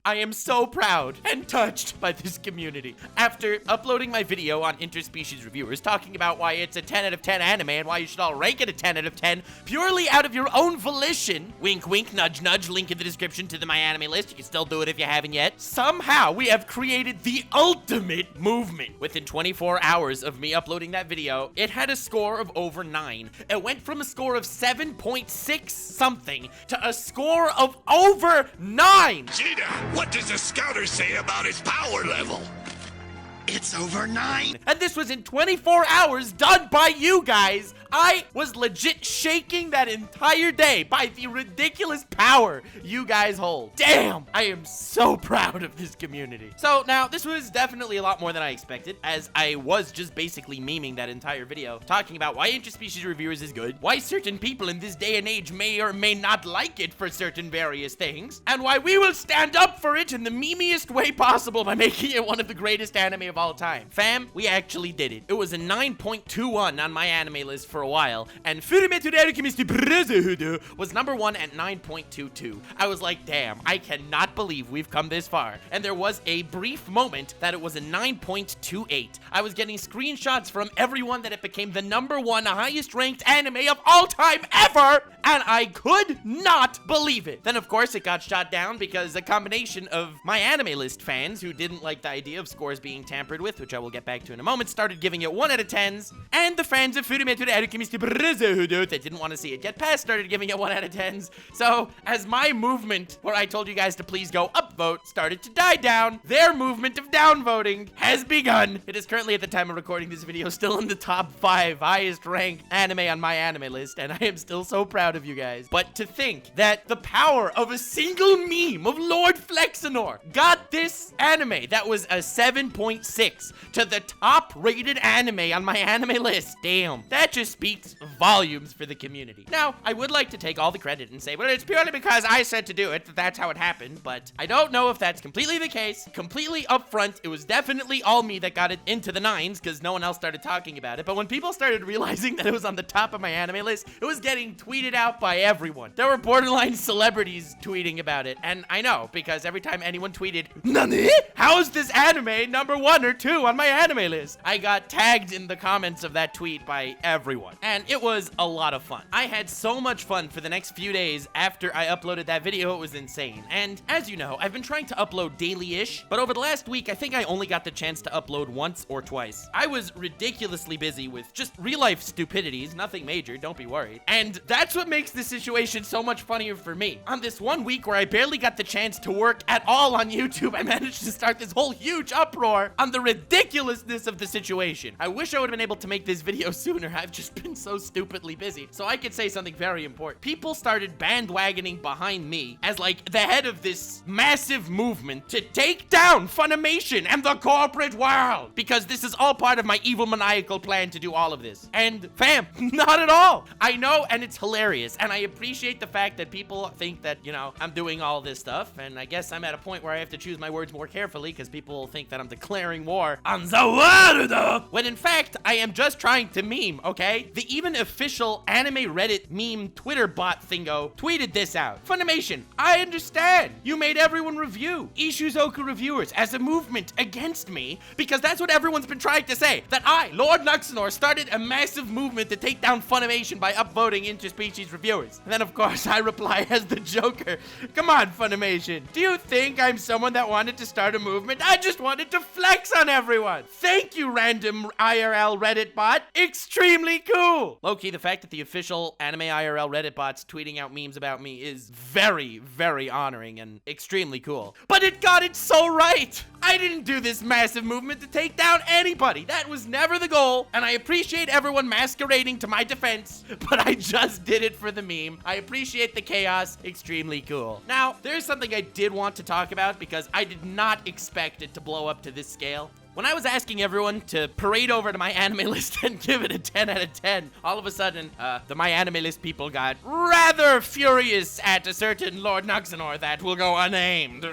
I am so proud and touched by this community. After uploading my video on Interspecies Reviewers talking about why it's a 10 out of 10 anime and why you should all rank it a 10 out of 10 purely out of your own volition, wink wink, nudge nudge, link in the description to the MyAnimeList, you can still do it if you haven't yet, somehow we have created the ultimate movement. Within 24 hours of me uploading that video, it had a score of over 9. It went from a score of 7.6 something to a score of over 9! Gina, what does the scouter say about his power level? It's over 9. And this was in 24 hours done by you guys. I was legit shaking that entire day by the ridiculous power you guys hold. Damn, I am so proud of this community. So now, this was definitely a lot more than I expected, as I was just basically memeing that entire video, talking about why Interspecies Reviewers is good, why certain people in this day and age may or may not like it for certain various things, and why we will stand up for it in the memeiest way possible by making it one of the greatest anime of all time. Fam, we actually did it. It was a 9.21 on my anime list for a while, and Funimation was number 1 at 9.22. I was like, damn, I cannot believe we've come this far. And there was a brief moment that it was a 9.28. I was getting screenshots from everyone that it became the number 1 highest ranked anime of all time ever, and I could not believe it. Then of course it got shot down because a combination of MyAnimeList fans who didn't like the idea of scores being tampered with, which I will get back to in a moment, started giving it 1 out of 10s, and the fans of Funimation that didn't want to see it get past started giving it 1 out of 10s. So as my movement, where I told you guys to please go upvote, started to die down, their movement of downvoting has begun. It is currently, at the time of recording this video, still in the top 5 highest ranked anime on MyAnimeList, and I am still so proud of you guys. But to think that the power of a single meme of Lord Flexinor got this anime that was a 7.6 to the top rated anime on MyAnimeList, damn, that just speaks volumes for the community. Now, I would like to take all the credit and say, well, it's purely because I said to do it, that's how it happened, but I don't know if that's completely the case. Completely upfront, it was definitely all me that got it into the 9s, because no one else started talking about it, but when people started realizing that it was on the top of my anime list, it was getting tweeted out by everyone. There were borderline celebrities tweeting about it, and I know, because every time anyone tweeted, "Nani? How is this anime number 1 or 2 on my anime list?" I got tagged in the comments of that tweet by everyone, and it was a lot of fun. I had so much fun for the next few days after I uploaded that video. It was insane. And as you know, I've been trying to upload daily-ish, but over the last week, I think I only got the chance to upload once or twice. I was ridiculously busy with just real-life stupidities, nothing major, don't be worried. And that's what makes this situation so much funnier for me. On this one week where I barely got the chance to work at all on YouTube, I managed to start this whole huge uproar on the ridiculousness of the situation. I wish I would have been able to make this video sooner. I've just been so stupidly busy. So I could say something very important. People started bandwagoning behind me as like the head of this massive movement to take down Funimation and the corporate world, because this is all part of my evil maniacal plan to do all of this. And fam, not at all. I know, and it's hilarious, and I appreciate the fact that people think that, you know, I'm doing all this stuff, and I guess I'm at a point where I have to choose my words more carefully because people think that I'm declaring war on the world, when in fact I am just trying to meme, okay? The even official anime Reddit meme Twitter bot thingo tweeted this out. Funimation, I understand you made everyone review Ishuzoku Reviewers as a movement against me, because that's what everyone's been trying to say, that I, Lord Nuxnor, started a massive movement to take down Funimation by upvoting Interspecies Reviewers. And then of course I reply as the Joker, come on Funimation, do you think I'm someone that wanted to start a movement? I just wanted to flex on everyone. Thank you, random IRL Reddit bot. Extremely cool. Low-key, the fact that the official anime IRL Reddit bot's tweeting out memes about me is very, very honoring and extremely cool. But it got it so right. I didn't do this massive movement to take down anybody. That was never the goal, and I appreciate everyone masquerading to my defense, but I just did it for the meme. I appreciate the chaos. Extremely cool. Now, there's something I did want to talk about because I did not expect it to blow up to this scale. When I was asking everyone to parade over to MyAnimeList and give it a 10 out of 10, all of a sudden, the MyAnimeList people got rather furious at a certain Lord Nuxenor that will go unnamed.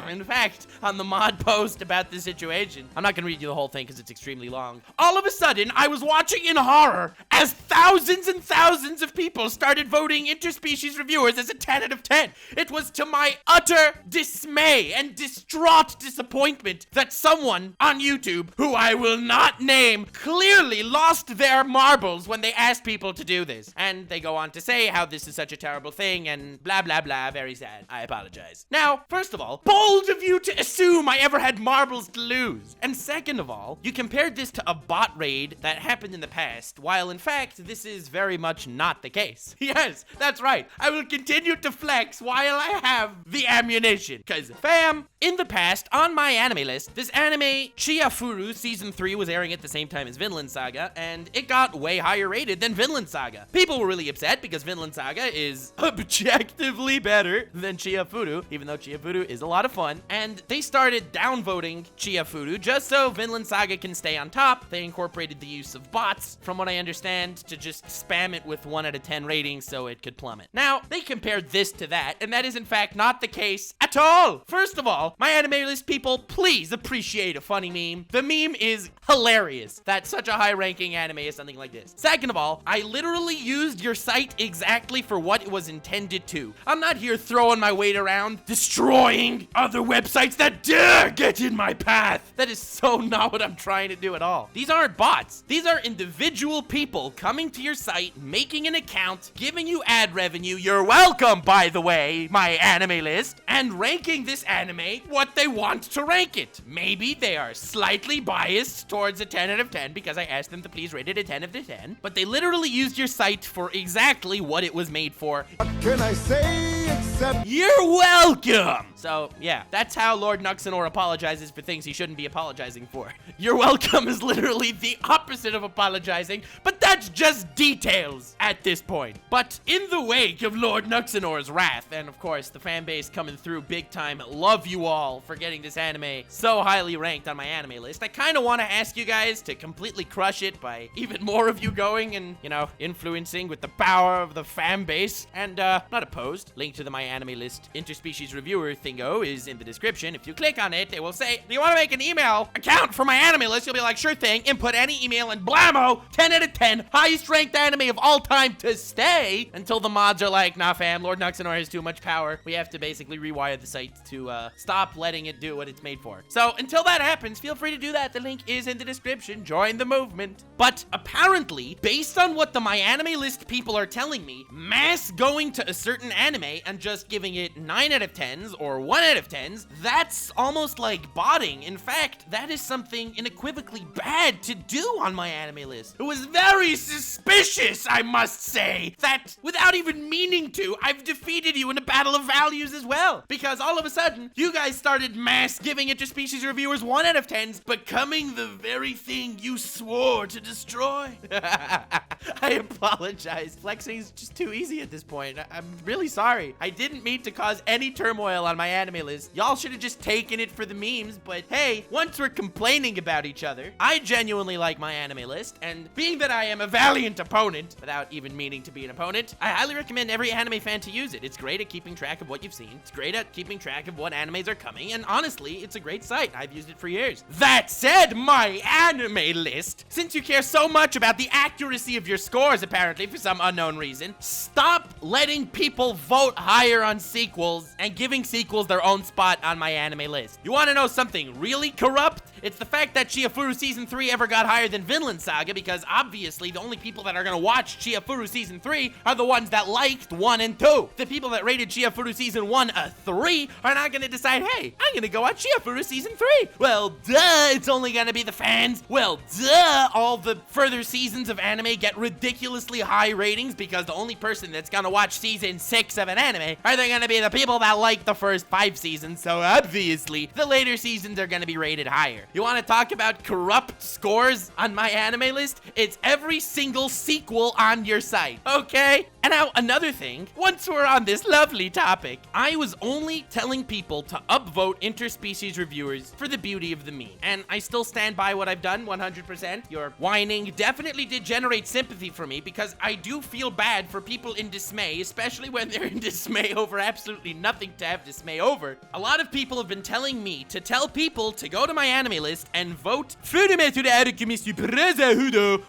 In fact, on the mod post about the situation, I'm not gonna read you the whole thing because it's extremely long. All of a sudden, I was watching in horror as thousands and thousands of people started voting Interspecies Reviewers as a 10 out of 10. It was to my utter dismay and distraught disappointment that someone on YouTube, who I will not name, clearly lost their marbles when they asked people to do this. And they go on to say how this is such a terrible thing and blah blah blah, very sad. I apologize. Now, first of all, bold of you to assume I ever had marbles to lose. And second of all, you compared this to a bot raid that happened in the past, while in fact, this is very much not the case. Yes, that's right. I will continue to flex while I have the ammunition. Cause fam, in the past, on MyAnimeList, this anime Chiafuru Season 3 was airing at the same time as Vinland Saga, and it got way higher rated than Vinland Saga. People were really upset because Vinland Saga is objectively better than Chiafuru, even though Chiafuru is a lot of fun, and they started downvoting Chiafuru just so Vinland Saga can stay on top. They incorporated the use of bots, from what I understand, to just spam it with 1 out of 10 ratings so it could plummet. Now, they compared this to that, and that is in fact not the case at all. First of all, MyAnimeList people, please appreciate a funny meme. The meme is hilarious that such a high-ranking anime is something like this. Second of all, I literally used your site exactly for what it was intended to. I'm not here throwing my weight around, destroying other websites that dare get in my path. That is so not what I'm trying to do at all. These aren't bots. These are individual people coming to your site, making an account, giving you ad revenue. You're welcome, by the way, MyAnimeList, and ranking this anime what they want to rank it. Maybe they are slightly biased towards a 10 out of 10 because I asked them to please rate it a 10 out of 10, but they literally used your site for exactly what it was made for. What can I say except You're welcome! So, yeah, that's how Lord Nuxenor apologizes for things he shouldn't be apologizing for. You're welcome is literally the opposite of apologizing, but that's just details at this point. But in the wake of Lord Nuxenor's wrath, and of course the fan base coming through big time, love you all for getting this anime so highly ranked on MyAnimeList, I kind of want to ask you guys to completely crush it by even more of you going and, you know, influencing with the power of the fan base. And, not opposed. Link to the MyAnimeList Interspecies Reviewer thingo is in the description. If you click on it, it will say, do you want to make an email account for MyAnimeList? You'll be like, sure thing, input any email and blammo, 10 out of 10, highest ranked anime of all time to stay, until the mods are like, nah fam, Lord Nuxenor has too much power. We have to basically rewire the site to stop letting it do what it's made for. So until that happens, feel free to do that. The link is in the description. Join the movement. But apparently, based on what the MyAnimeList people are telling me, mass going to a certain anime and just giving it 9 out of 10s or 1 out of 10s, that's almost like botting. In fact, that is something unequivocally bad to do on MyAnimeList. It was very suspicious, I must say, that without even meaning to, I've defeated you in a battle of values as well. Because all of a sudden, you guys started mass giving Interspecies Reviewers 1 out of 10s, becoming the very thing you swore to destroy. I apologize. Flexing is just too easy at this point. I'm really sorry. I didn't mean to cause any turmoil on MyAnimeList. Y'all should have just taken it for the memes, but hey, once we're complaining about each other, I genuinely like MyAnimeList, and being that I am a valiant opponent, without even meaning to be an opponent, I highly recommend every anime fan to use it. It's great at keeping track of what you've seen. It's great at keeping track of what animes are coming, and honestly, it's a great site. I've used it for years. That said, MyAnimeList, since you care so much about the accuracy of your scores, apparently, for some unknown reason, stop letting people vote higher on sequels and giving sequels their own spot on MyAnimeList. You want to know something really corrupt? It's the fact that Chiafuru Season 3 ever got higher than Vinland Saga, because obviously the only people that are going to watch Chiafuru Season 3 are the ones that liked 1 and 2. The people that rated Chiafuru Season 1 a 3 are not going to decide, hey, I'm going to go watch Chiafuru Season 3. Well, duh, it's only going to be the fans. Well, duh, all the further seasons of anime get ridiculously high ratings because the only person that's going to watch Season 6 of an anime are they going to be the people that like the first 5 seasons, so obviously the later seasons are going to be rated higher. You want to talk about corrupt scores on MyAnimeList? It's every single sequel on your site, okay? And now, another thing, once we're on this lovely topic, I was only telling people to upvote Interspecies Reviewers for the beauty of the meme. And I still stand by what I've done 100%. Your whining definitely did generate sympathy for me, because I do feel bad for people in dismay, especially when they're in dismay over absolutely nothing to have dismay over. A lot of people have been telling me to tell people to go to MyAnimeList and vote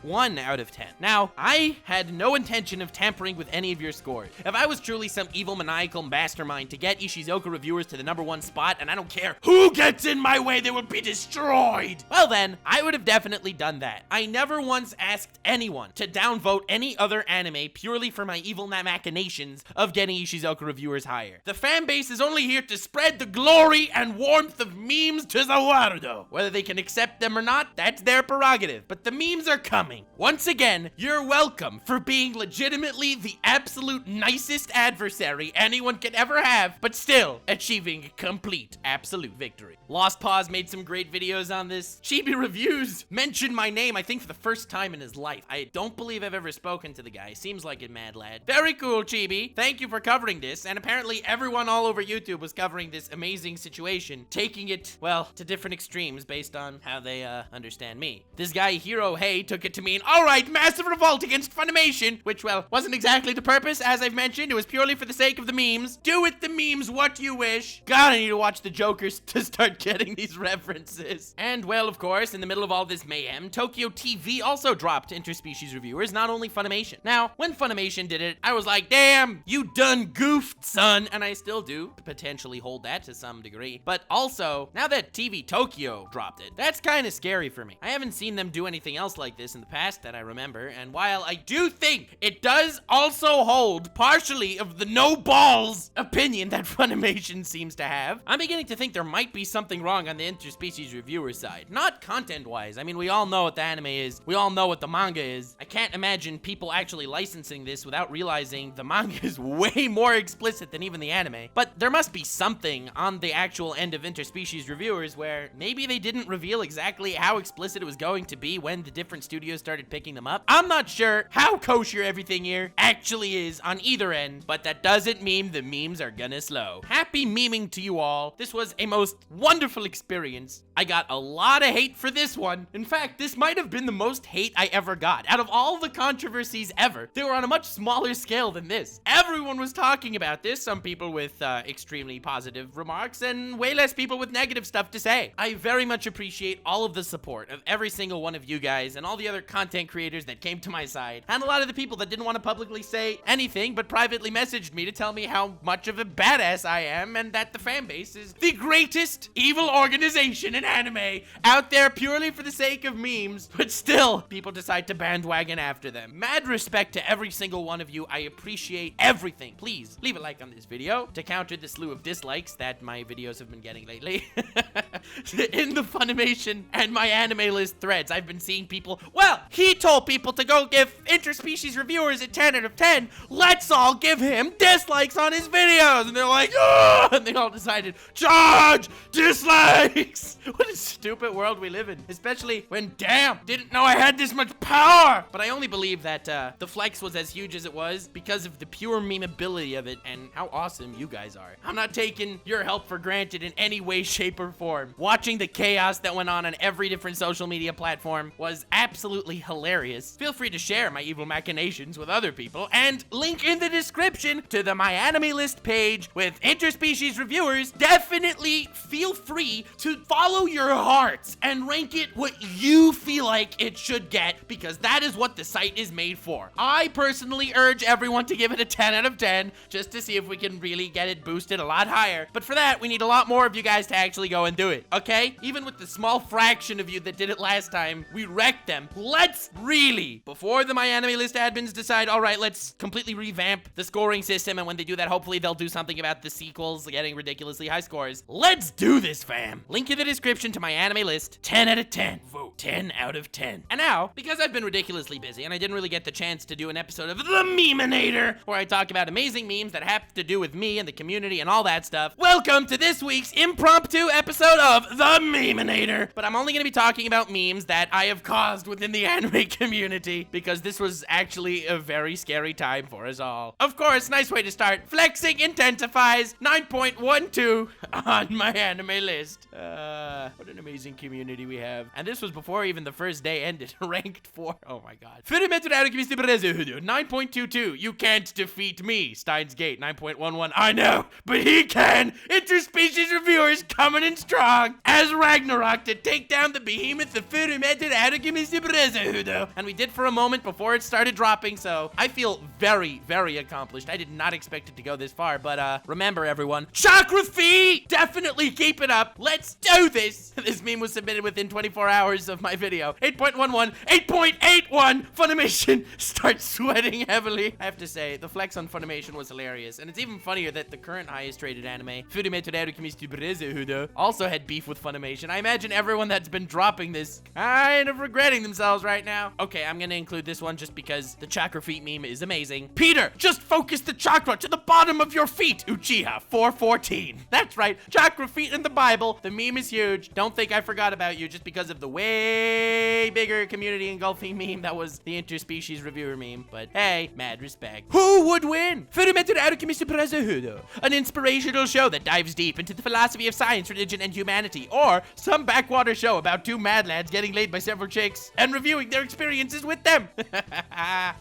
1 out of 10. Now, I had no intention of tampering with any of your scores. If I was truly some evil maniacal mastermind to get Ishizoku Reviewers to the #1 spot, and I don't care who gets in my way, they will be destroyed, well then, I would have definitely done that. I never once asked anyone to downvote any other anime purely for my evil machinations of getting Ishizoku Reviewers higher. The fan base is only here to spread the glory and warmth of memes to the world. Whether they can accept them or not, that's their prerogative, but the memes are coming. Once again, you're welcome for being legitimately the absolute nicest adversary anyone could ever have, but still achieving complete absolute victory. Lost Paws made some great videos on this. Chibi Reviews mentioned my name, I think, for the first time in his life. I don't believe I've ever spoken to the guy. Seems like a mad lad. Very cool, Chibi. Thank you for covering this. And apparently everyone all over YouTube was covering this amazing situation, taking it, well, to different extremes based on how they understand me. This guy, Hiro Hey, took it to mean, all right, massive revolt against Funimation, which, well, wasn't exactly the purpose, as I've mentioned. It was purely for the sake of the memes. Do with the memes what you wish. God, I need to watch the Jokers to start getting these references. And, well, of course, in the middle of all this mayhem, Tokyo TV also dropped Interspecies Reviewers, not only Funimation. Now, when Funimation did it, I was like, damn, you done goofed, son. And I still do potentially hold that to some degree. But also, now that TV Tokyo dropped it, that's kind of scary for me. I haven't seen them do anything else like this in the past that I remember, and while I do think it does also hold partially of the no balls opinion that Funimation seems to have, I'm beginning to think there might be something wrong on the Interspecies Reviewer side. Not content-wise. I mean, we all know what the anime is. We all know what the manga is. I can't imagine people actually licensing this without realizing the manga is way more explicit than even the anime. But there must be something on the actual end of Interspecies Reviewers where maybe they didn't reveal exactly how explicit it was going to be when the different studios started picking them up. I'm not sure how kosher everything here actually is on either end, but that doesn't mean the memes are gonna slow. Happy meming to you all. This was a most wonderful experience. I got a lot of hate for this one. In fact, this might have been the most hate I ever got. Out of all the controversies ever, they were on a much smaller scale than this. Everyone was talking about this, some people with extremely positive remarks, and way less people with negative stuff to say. I very much appreciate all of the support of every single one of you guys and all the other content creators that came to my side, and a lot of the people that didn't want to publicly say anything but privately messaged me to tell me how much of a badass I am and that the fan base is the greatest evil organization in anime out there purely for the sake of memes, but still people decide to bandwagon after them. Mad respect to every single one of you. I appreciate everything. Please leave a like on this video to counter the slew of dislikes that my videos have been getting lately. In the Funimation and MyAnimeList threads, I've been seeing people, well, he told people to go give Interspecies Reviewers a 10 out of 10. Let's all give him dislikes on his videos. And they're like, oh, and they all decided, charge dislikes. What a stupid world we live in, especially when, damn, didn't know I had this much power. But I only believe that the flex was as huge as it was because of the pure memeability of it and how awesome you guys are. I'm not taking your help for granted in any way, shape, or form. Watching the chaos that went on every different social media platform was absolutely hilarious. Feel free to share my evil machinations with other people, and link in the description to the MyAnimeList page with Interspecies Reviewers. Definitely feel free to follow your hearts and rank it what you feel like it should get, because that is what the site is made for. I personally urge everyone to give it a 10 out of 10 just to see if we can really get it boosted a lot higher. But for that, we need a lot more of you guys to actually go and do it, okay? Even with the small fraction of you that did it last time, we wrecked them. Let's really, before the MyAnimeList admins decide, all right, let's completely revamp the scoring system, and when they do that, hopefully they'll do something about the sequels getting ridiculously high scores. Let's do this, fam. Link in the description to MyAnimeList. 10 out of 10. Vote 10 out of 10. And now, because I've been ridiculously busy and I didn't really get the chance to do an episode of The Meminator, where I talk about amazing memes that have to do with me and the community and all that stuff, welcome to this week's impromptu episode of The Meminator. But I'm only going to be talking about memes that I have caused within the anime community, because this was actually a very scary necessary time for us all. Of course, nice way to start. Flexing intensifies 9.12 on my anime list. What an amazing community we have. And this was before even the first day ended. Ranked 4. Oh my god. 9.22. You can't defeat me. Steins Gate 9.11. I know, but he can. Interspecies Reviewers coming in strong as Ragnarok to take down the behemoth of Funimation. And we did for a moment before it started dropping, so I feel very, very accomplished. I did not expect it to go this far, but remember everyone, chakra feet! Definitely keep it up. Let's do this. This meme was submitted within 24 hours of my video. 8.11, 8.81. Funimation starts sweating heavily. I have to say, the flex on Funimation was hilarious, and it's even funnier that the current highest rated anime, also had beef with Funimation. I imagine everyone that's been dropping this kind of regretting themselves right now. Okay, I'm gonna include this one just because the chakra feet meme is amazing. Peter, just focus the chakra to the bottom of your feet. Uchiha 414. That's right, chakra feet in the Bible. The meme is huge. Don't think I forgot about you just because of the way bigger community engulfing meme that was the Interspecies Reviewer meme. But hey, mad respect. Who would win? An inspirational show that dives deep into the philosophy of science, religion, and humanity, or some backwater show about two mad lads getting laid by several chicks and reviewing their experiences with them.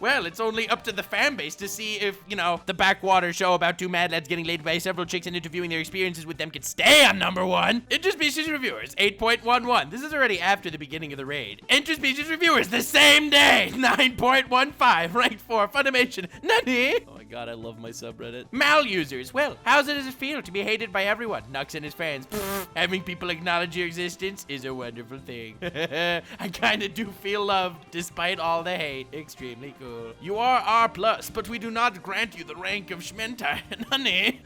Well, it's only up to the fan base to see if, you know, the backwater show about two mad lads getting laid by several chicks and interviewing their experiences with them can stay on #1. Interspecies Reviewers 8.11. This is already after the beginning of the raid. Interspecies Reviewers the same day 9.15. Ranked 4. Funimation. Nani? Oh my god, I love my subreddit. Mal users. Well, how's it does it feel to be hated by everyone? Nux and his fans. Having people acknowledge your existence is a wonderful thing. I kinda do feel loved despite all the hate. Extremely cool. You are R+, but we do not grant you the rank of Shmentai. Nani?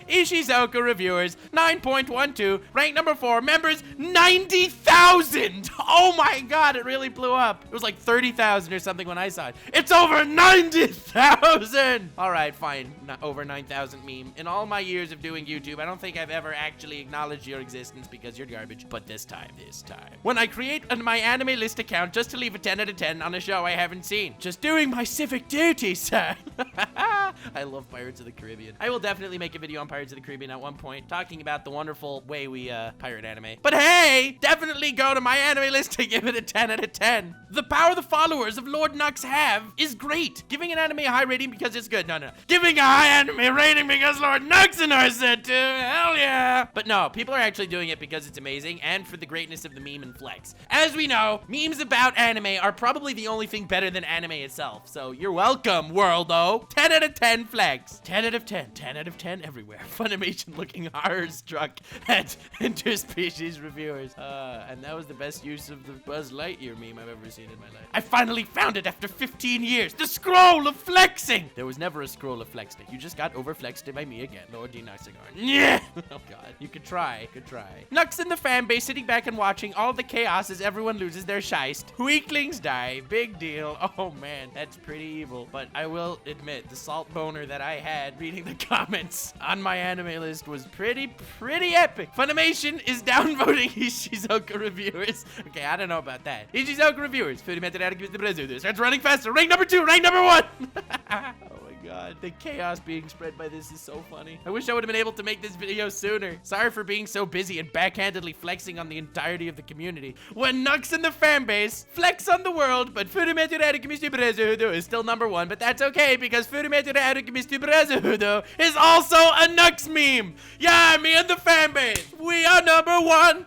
Ishizoka Reviewers 9.12. Rank #4. Members 90,000. Oh my god, it really blew up. It was like 30,000 or something when I saw it. It's over 90,000. All right, fine. Not over 9,000 meme. In all my years of doing YouTube, I don't think I've ever actually acknowledged your existence because you're garbage. But this time. When I create my anime list account just to leave a 10 out of 10 on a show I haven't seen. Just doing my civic duty, sir. I love Pirates of the Caribbean. I will definitely make a video on Pirates of the Caribbean at one point, talking about the wonderful way we pirate anime. But hey, definitely go to MyAnimeList to give it a 10 out of 10. The power the followers of Lord Nux have is great. Giving an anime a high rating because it's good. No. Giving a high anime rating because Lord Nux and I said to. Hell yeah. But no, people are actually doing it because it's amazing and for the greatness of the meme and flex. As we know, memes about anime are probably the only thing better than anime itself. So you're welcome, worldo. 10 out of 10 flex. 10 out of 10. 10 out of 10 everywhere. Funimation looking horror struck at Interspecies Reviewers. And that was the best use of the Buzz Lightyear meme I've ever seen in my life. I finally found it after 15 years. The scroll of flexing. There was never a scroll of flexing. You just got overflexed by me again. Lord D. Nuxigar. Yeah. Oh god. You could try. Nux and the fan base sitting back and watching all the chaos as everyone loses their shiest. Weaklings die. Big deal. Oh man, that's pretty evil. But I will admit, the salt boner that I had reading the comments on my anime list was pretty epic. Funimation is downvoting Ishizoka Reviewers. Okay, I don't know about that. Ishizoka Reviewers. Starts running faster. Rank #2. Rank #1. Oh my god. The chaos being spread by this is so funny. I wish I would have been able to make this video sooner. Sorry for being so busy and backhandedly flexing on the entirety of the community. When Nux and the fanbase flex on the world, but Funimation is still #1, but that's okay because Funimation is also a Nux meme. Yeah, me and the fanbase, we are #1.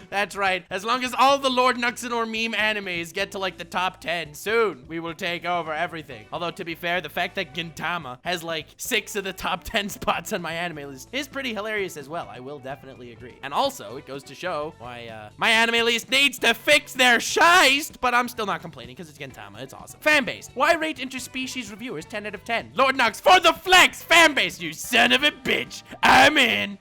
That's right. As long as all the Lord Nuxanor meme animes get to like the top 10, soon we will take over everything. Although to be fair, the fact that Gintama has like 6 of the top 10 spots on my anime list is pretty hilarious as well. I will definitely agree. And also, it goes to show why my anime list needs to fix their shiest, but I'm still not complaining because it's Gintama. It's awesome. Fanbase. Why rate Interspecies Reviewers 10 out of 10? Lord Nux for the flex. Fanbase, you son of a bitch. I'm in.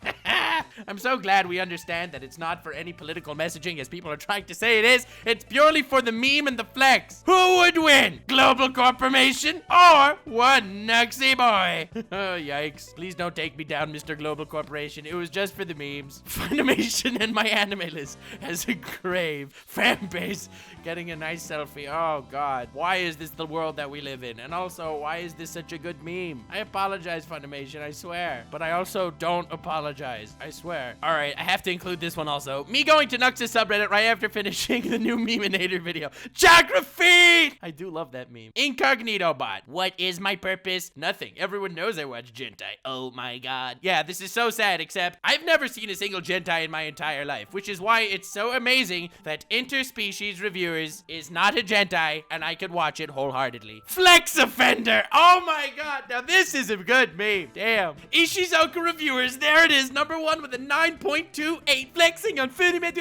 I'm so glad we understand that it's not for any political messaging, as people are trying to say it is. It's purely for the meme and the flex. Who would win? Global Corporation or one Nuxy boy? Oh, yikes. Please don't take me down, Mr. Global Corporation. It was just for the memes. Funimation and MyAnimeList has a grave fan base getting a nice selfie. Oh, God. Why is this the world that we live in? And also, why is this such a good meme? I apologize, Funimation, I swear. But I also don't apologize. I swear. All right, I have to include this one also. Me going to Nux's subreddit right after finishing the new Meminator video. Geography! I do love that meme. Incognito bot. What is my purpose? Nothing. Everyone knows I watch Gentai. Oh my God. Yeah, this is so sad, except I've never seen a single Gentai in my entire life, which is why it's so amazing that Interspecies Reviewers is not a Gentai and I could watch it wholeheartedly. Flex Offender. Oh my God. Now this is a good meme. Damn. Ishizoku Reviewers. There it is. Number one with a 9.28. Flexing on Funimation.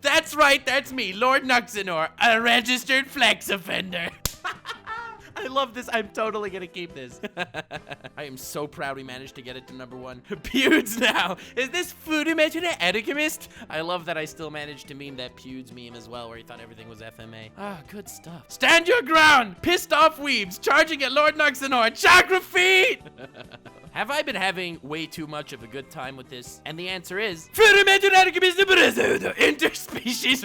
That's right. That's me, Lord Nuxenor, a registered flex offender. I love this. I'm totally gonna keep this. I am so proud we managed to get it to number one. Pewds now. Is this Funimation Alchemist? I love that I still managed to meme that Pewds meme as well, where he thought everything was FMA. Ah, good stuff. Stand your ground. Pissed off weebs charging at Lord Nuxenor. Chakra feet. Have I been having way too much of a good time with this? And the answer is Interspecies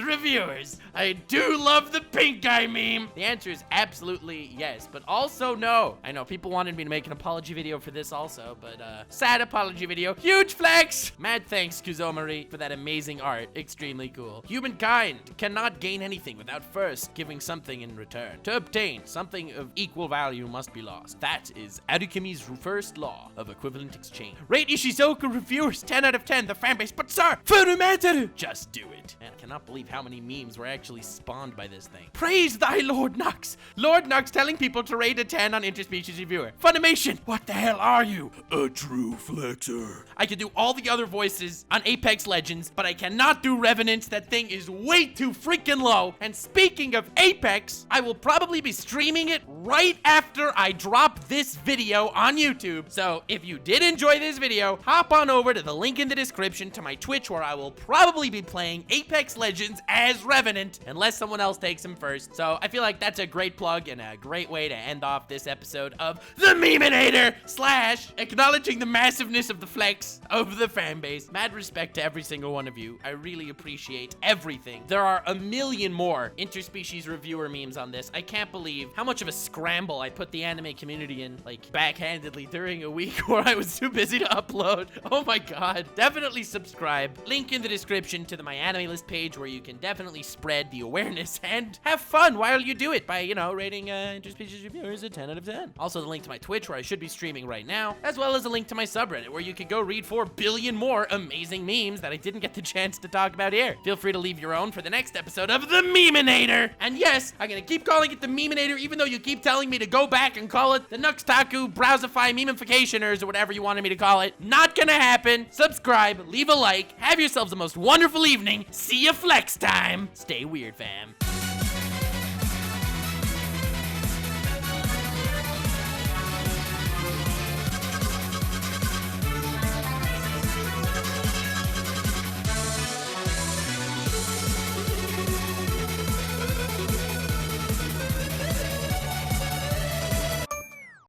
Reviewers. I do love the pink guy meme. The answer is absolutely yes, but also no. I know people wanted me to make an apology video for this also, but sad apology video. Huge flex. Mad thanks, Kuzomari, for that amazing art. Extremely cool. Humankind cannot gain anything without first giving something in return. To obtain something of equal value must be lost. That is Adukumi's first law of equivalent exchange. Rate Ishizoku Reviewers 10 out of 10, the fanbase, but sir, Funimation, just do it. And I cannot believe how many memes were actually spawned by this thing. Praise thy Lord Nux. Lord Nux telling people to rate a 10 on Interspecies Reviewer. Funimation, what the hell are you? A true flexer. I can do all the other voices on Apex Legends, but I cannot do Revenant. That thing is way too freaking low. And speaking of Apex, I will probably be streaming it right after I drop this video on YouTube. So if you did enjoy this video, hop on over to the link in the description to my Twitch, where I will probably be playing Apex Legends as Revenant, unless someone else takes him first. So I feel like that's a great plug and a great way to end off this episode of the Meminator / acknowledging the massiveness of the flex of the fan base. Mad respect to every single one of you. I really appreciate everything. There are a million more Interspecies Reviewer memes on this. I can't believe how much of a scramble I put the anime community in, like, backhandedly during a week where I was too busy to upload. Oh my God. Definitely subscribe. Link in the description to the MyAnimeList page, where you can definitely spread the awareness and have fun while you do it by, you know, rating Interspecies Reviewers a 10 out of 10. Also the link to my Twitch, where I should be streaming right now, as well as a link to my subreddit, where you can go read 4 billion more amazing memes that I didn't get the chance to talk about here. Feel free to leave your own for the next episode of the Meminator. And yes, I'm gonna keep calling it the Meminator, even though you keep telling me to go back and call it the Nux Taku Browsify Memificationers, or whatever you wanted me to call it. Not gonna happen. Subscribe, leave a like, have yourselves the most wonderful evening. See ya flex time. Stay weird, fam.